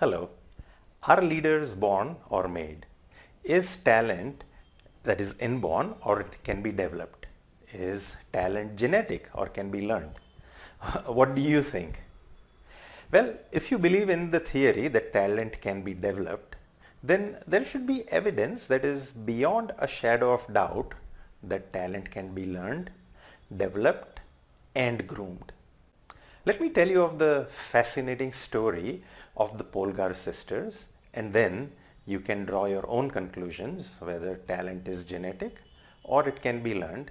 Hello. Are leaders born or made? Is talent that is inborn or it can be developed? Is talent genetic or can be learned? What do you think? Well, if you believe in the theory that talent can be developed, then there should be evidence that is beyond a shadow of doubt that talent can be learned, developed, and groomed. Let me tell you of the fascinating story of the Polgar sisters, and then you can draw your own conclusions whether talent is genetic or it can be learned,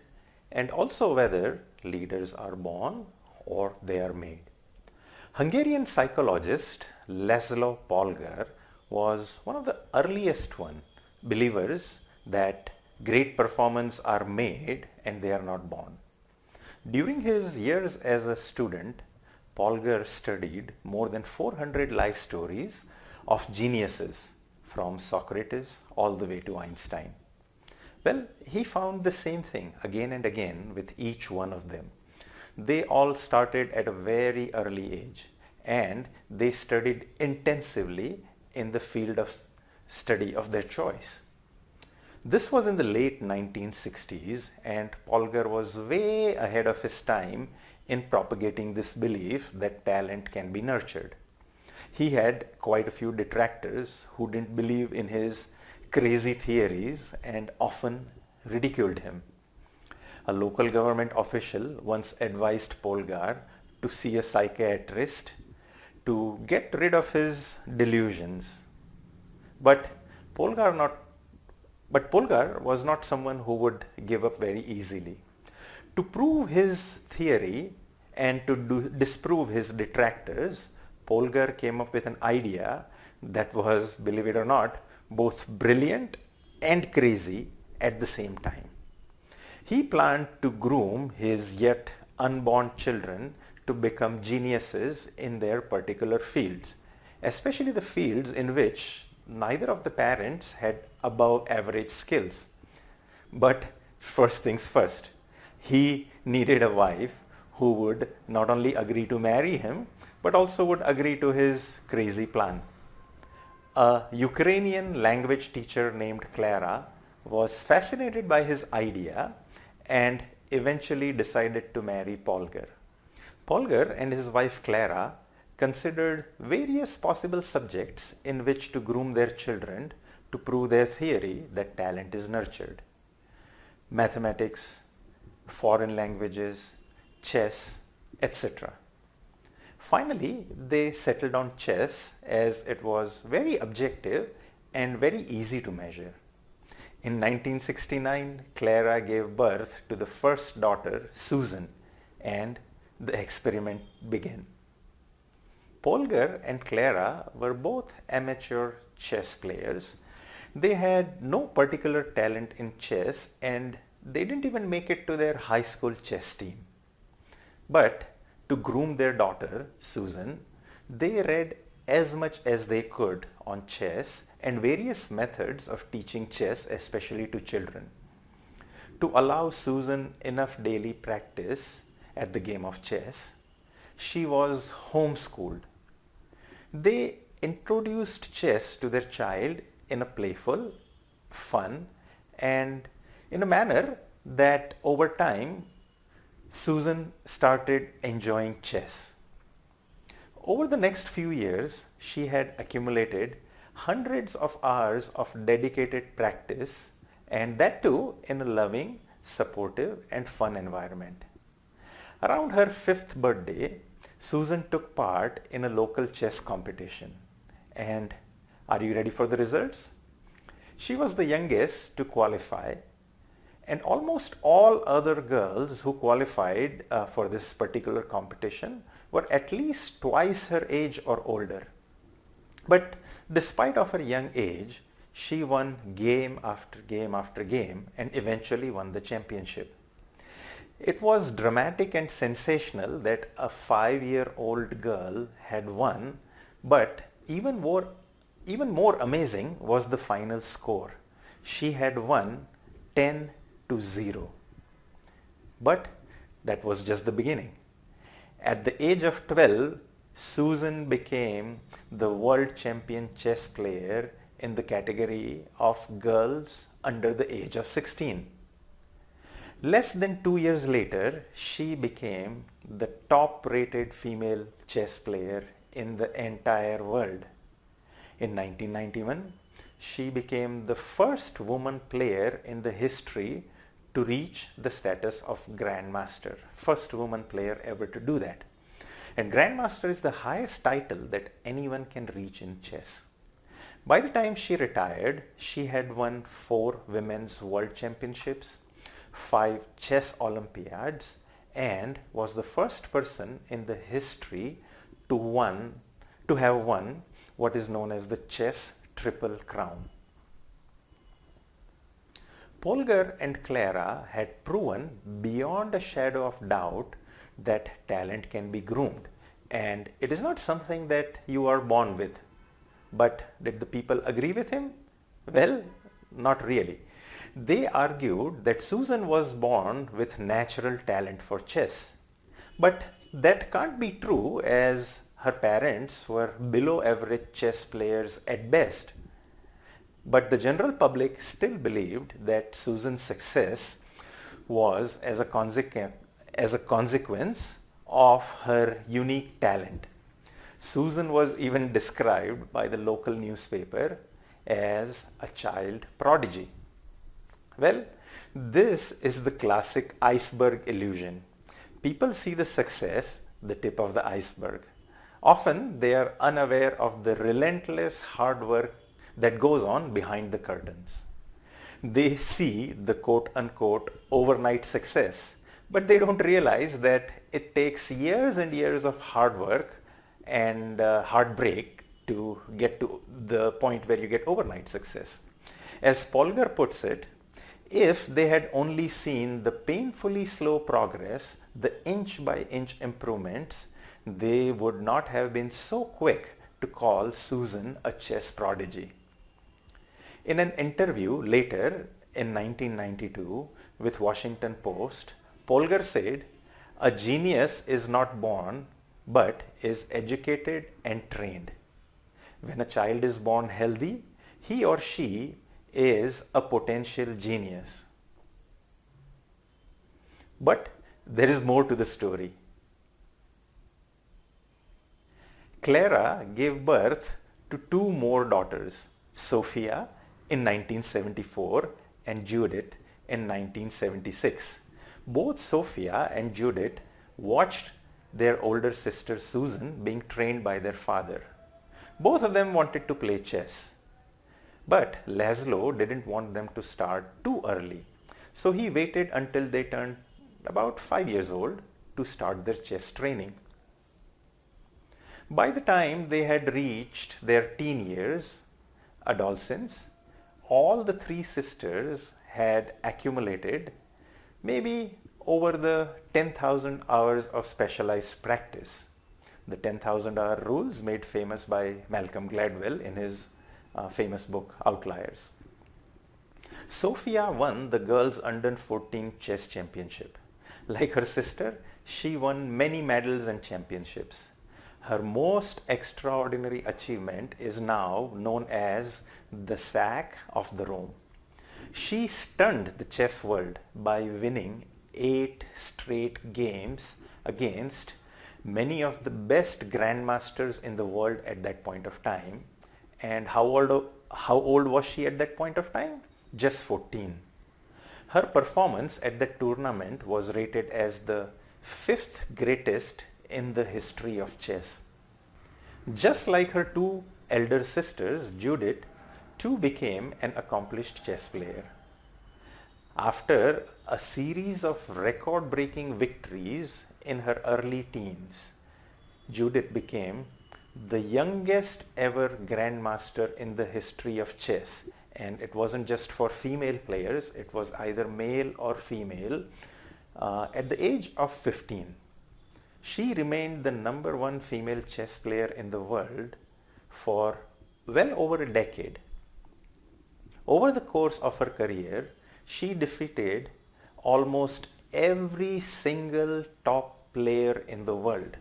and also whether leaders are born or they are made. Hungarian psychologist Laszlow Polgar was one of the earliest believers that great performance are made and they are not born. During his years as a student, Polgar studied more than 400 life stories of geniuses from Socrates all the way to Einstein. Well, he found the same thing again and again with each one of them. They all started at a very early age and they studied intensively in the field of study of their choice. This was in the late 1960s and Polgar was way ahead of his time in propagating this belief that talent can be nurtured. He had quite a few detractors who didn't believe in his crazy theories and often ridiculed him. A local government official once advised Polgar to see a psychiatrist to get rid of his delusions. But Polgar was not someone who would give up very easily. To prove his theory and to disprove his detractors, Polgar came up with an idea that was, believe it or not, both brilliant and crazy at the same time. He planned to groom his yet unborn children to become geniuses in their particular fields, especially the fields in which neither of the parents had above average skills. But first things first, he needed a wife who would not only agree to marry him, but also would agree to his crazy plan. A Ukrainian language teacher named Clara was fascinated by his idea and eventually decided to marry Polgar. Polgar and his wife Clara considered various possible subjects in which to groom their children to prove their theory that talent is nurtured. Mathematics, foreign languages, chess, etc. Finally, they settled on chess as it was very objective and very easy to measure. In 1969, Clara gave birth to the first daughter, Susan, and the experiment began. Polgar and Clara were both amateur chess players. They had no particular talent in chess and they didn't even make it to their high school chess team. But to groom their daughter, Susan, they read as much as they could on chess and various methods of teaching chess, especially to children. To allow Susan enough daily practice at the game of chess, she was homeschooled. They introduced chess to their child in a playful, fun, and in a manner that over time Susan started enjoying chess. Over the next few years, she had accumulated hundreds of hours of dedicated practice, and that too in a loving, supportive and fun environment. Around her 5th birthday, Susan took part in a local chess competition. And are you ready for the results? She was the youngest to qualify, and almost all other girls who qualified for this particular competition were at least twice her age or older. But despite of her young age, she won game after game after game and eventually won the championship. It was dramatic and sensational that a 5-year-old girl had won, but even more amazing was the final score. She had won 10-0. But that was just the beginning. At the age of 12, Susan became the world champion chess player in the category of girls under the age of 16. Less than 2 years later, she became the top-rated female chess player in the entire world. In 1991, she became the first woman player in the history to reach the status of Grandmaster. First woman player ever to do that. And Grandmaster is the highest title that anyone can reach in chess. By the time she retired, she had won 4 women's world championships, 5 chess Olympiads, and was the first person in the history to have won what is known as the chess triple crown. Polgar and Clara had proven beyond a shadow of doubt that talent can be groomed, and it is not something that you are born with. But did the people agree with him? Well, not really. They argued that Susan was born with natural talent for chess. But that can't be true, as her parents were below average chess players at best. But the general public still believed that Susan's success was as a consequence of her unique talent. Susan was even described by the local newspaper as a child prodigy. Well, this is the classic iceberg illusion. People see the success, the tip of the iceberg. Often they are unaware of the relentless hard work that goes on behind the curtains. They see the quote-unquote overnight success, but they don't realize that it takes years and years of hard work and heartbreak to get to the point where you get overnight success. As Polgar puts it, if they had only seen the painfully slow progress, the inch by inch improvements, they would not have been so quick to call Susan a chess prodigy. In an interview later in 1992 with Washington Post, Polgar said, "A genius is not born but is educated and trained. When a child is born healthy, he or she is a potential genius." But there is more to the story. Clara gave birth to 2 more daughters, Sophia in 1974 and Judith in 1976. Both Sophia and Judith watched their older sister Susan being trained by their father. Both of them wanted to play chess. But Laszlow didn't want them to start too early. So he waited until they turned about 5 years old to start their chess training. By the time they had reached their teen years, adolescence, all the 3 sisters had accumulated maybe over the 10,000 hours of specialized practice. The 10,000 hour rules made famous by Malcolm Gladwell in his famous book Outliers. Sophia won the girls under 14 chess championship. Like her sister, she won many medals and championships. Her most extraordinary achievement is now known as the sack of the Rome. She stunned the chess world by winning 8 straight games against many of the best grandmasters in the world at that point of time. And how old was she at that point of time? Just 14. Her performance at that tournament was rated as the 5th greatest in the history of chess. Just like her 2 elder sisters, Judith too became an accomplished chess player. After a series of record-breaking victories in her early teens, Judith became the youngest ever grandmaster in the history of chess. And it wasn't just for female players, it was either male or female at the age of 15. She remained the #1 female chess player in the world for well over a decade. Over the course of her career, she defeated almost every single top player in the world.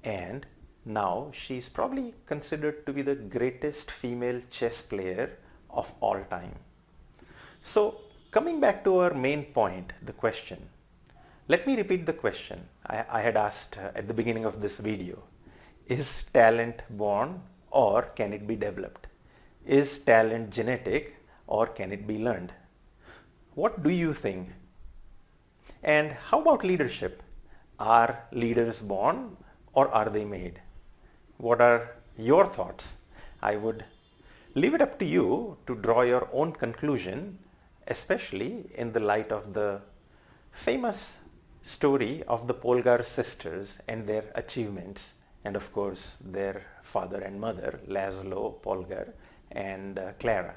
and now she's probably considered to be the greatest female chess player of all time. So coming back to our main point, the question. Let me repeat the question I had asked at the beginning of this video. Is talent born or can it be developed? Is talent genetic or can it be learned? What do you think? And how about leadership? Are leaders born or are they made? What are your thoughts? I would leave it up to you to draw your own conclusion, especially in the light of the famous story of the Polgar sisters and their achievements, and of course their father and mother, Laszlow Polgar and Clara.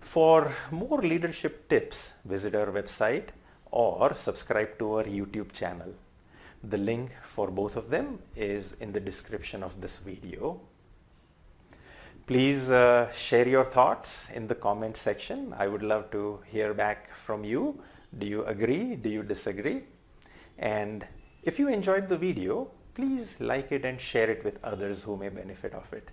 For more leadership tips, visit our website or subscribe to our YouTube channel. The link for both of them is in the description of this video. Please share your thoughts in the comment section. I would love to hear back from you. Do you agree? Do you disagree? And if you enjoyed the video, please like it and share it with others who may benefit of it.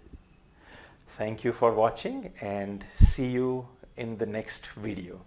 Thank you for watching and see you in the next video.